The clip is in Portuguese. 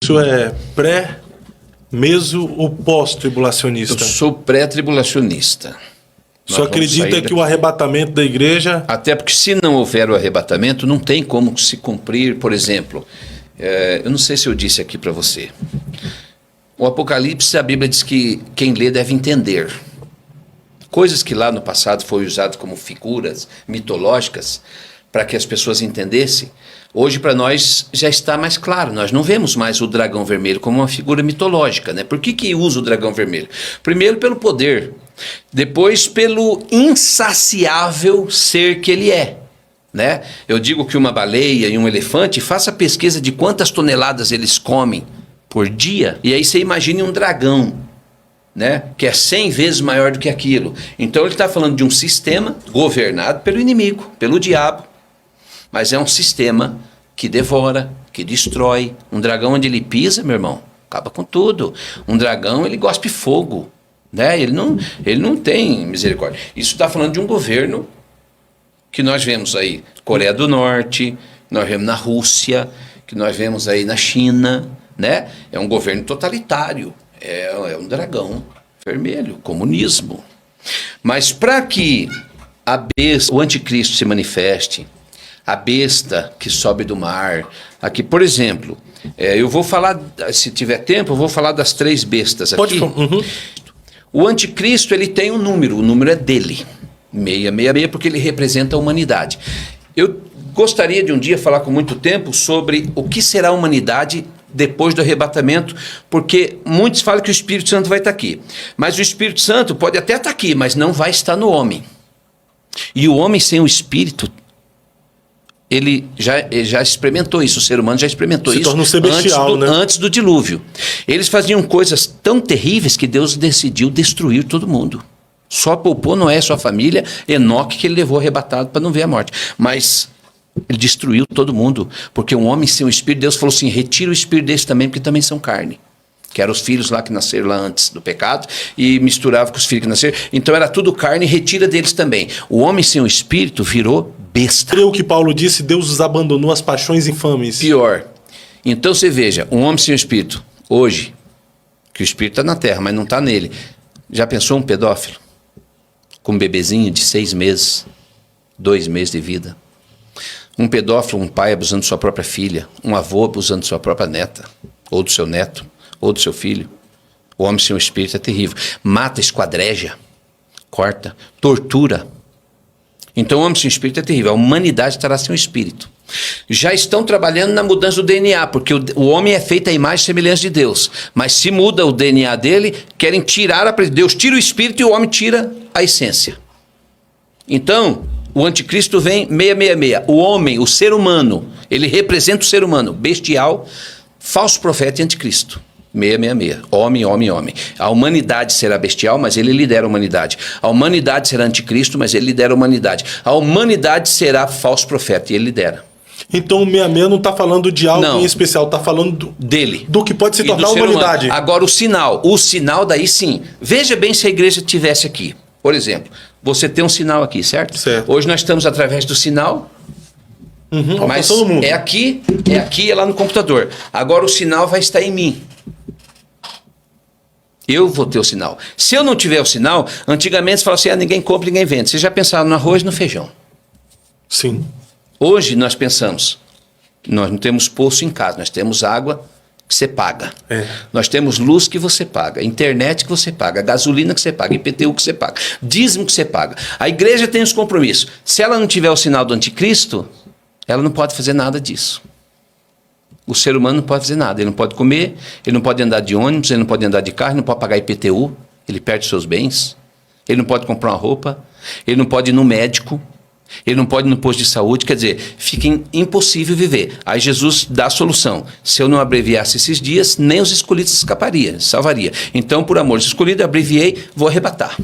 O senhor é pré, meso ou pós-tribulacionista? Eu sou pré-tribulacionista. O senhor acredita que o arrebatamento da igreja... Até porque se não houver o arrebatamento, não tem como se cumprir, por exemplo... eu não sei se eu disse aqui para você. O Apocalipse, a Bíblia diz que quem lê deve entender. Coisas que lá no passado foi usado como figuras mitológicas para que as pessoas entendessem, hoje para nós já está mais claro. Nós não vemos mais o dragão vermelho como uma figura mitológica, né? Por que usa o dragão vermelho? Primeiro pelo poder, depois pelo insaciável ser que ele é. Né? Eu digo que uma baleia e um elefante, faça pesquisa de quantas toneladas eles comem por dia, e aí você imagine um dragão, né? Que é 100 vezes maior do que aquilo. Então ele está falando de um sistema governado pelo inimigo, pelo diabo, mas é um sistema que devora, que destrói. Um dragão onde ele pisa, meu irmão, acaba com tudo. Um dragão, ele gospe fogo, né? Ele não tem misericórdia. Isso está falando de um governo que nós vemos aí, Coreia do Norte, nós vemos na Rússia, que nós vemos aí na China, né? É um governo totalitário, é um dragão vermelho, comunismo. Mas para que o anticristo se manifeste, a besta que sobe do mar, aqui, por exemplo, eu vou falar, se tiver tempo, eu vou falar das 3 bestas aqui. Pode falar. Uhum. O anticristo, ele tem um número, o número é dele. 666, porque ele representa a humanidade. Eu gostaria de um dia falar com muito tempo sobre o que será a humanidade depois do arrebatamento, porque muitos falam que o Espírito Santo vai estar aqui. Mas o Espírito Santo pode até estar aqui, mas não vai estar no homem. E o homem sem o Espírito, ele já experimentou isso, o ser humano já experimentou isso torna um ser bestial, né? Antes do dilúvio. Eles faziam coisas tão terríveis que Deus decidiu destruir todo mundo. Só poupou Noé, sua família, Enoque, que ele levou arrebatado para não ver a morte. Mas ele destruiu todo mundo, porque um homem sem o Espírito, Deus falou assim, retira o Espírito desse também, porque também são carne. Que eram os filhos lá que nasceram lá antes do pecado, e misturava com os filhos que nasceram. Então era tudo carne, retira deles também. O homem sem o Espírito virou besta. Creio que Paulo disse, Deus os abandonou às paixões infames. Pior. Então você veja, um homem sem o Espírito, hoje, que o Espírito está na terra, mas não está nele. Já pensou um pedófilo? Com um bebezinho de 6 meses, 2 meses de vida. Um pedófilo, um pai abusando de sua própria filha, um avô abusando de sua própria neta, ou do seu neto, ou do seu filho. O homem sem o Espírito é terrível. Mata, esquadreja, corta, tortura. Então o homem sem o Espírito é terrível. A humanidade estará sem o Espírito. Já estão trabalhando na mudança do DNA, porque o homem é feito à imagem e semelhança de Deus. Mas se muda o DNA dele, querem tirar Deus tira o Espírito e o homem tira a essência. Então, o anticristo vem 666. O homem, o ser humano, ele representa o ser humano, bestial, falso profeta e anticristo. 666. Homem, homem, homem. A humanidade será bestial, mas ele lidera a humanidade. A humanidade será anticristo, mas ele lidera a humanidade. A humanidade será falso profeta e ele lidera. Então o 666 não está falando de algo em especial, está falando dele. Do que pode se tornar a humanidade. Agora o sinal daí sim. Veja bem se a igreja estivesse aqui. Por exemplo, você tem um sinal aqui, certo? Certo. Hoje nós estamos através do sinal, mas todo mundo. é aqui, é lá no computador. Agora o sinal vai estar em mim. Eu vou ter o sinal. Se eu não tiver o sinal, antigamente você falava assim, ninguém compra, ninguém vende. Você já pensava no arroz e no feijão. Sim. Hoje nós pensamos, nós não temos poço em casa, nós temos água que você paga. Nós temos luz que você paga, internet que você paga, gasolina que você paga, IPTU que você paga, dízimo que você paga. A igreja tem os compromissos. Se ela não tiver o sinal do anticristo, ela não pode fazer nada disso. O ser humano não pode fazer nada. Ele não pode comer, ele não pode andar de ônibus, ele não pode andar de carro, ele não pode pagar IPTU, ele perde seus bens, ele não pode comprar uma roupa, ele não pode ir no médico, ele não pode ir no posto de saúde, quer dizer, fica impossível viver. Aí Jesus dá a solução. Se eu não abreviasse esses dias, nem os escolhidos escapariam, salvaria. Então, por amor dos escolhidos, abreviei, vou arrebatar.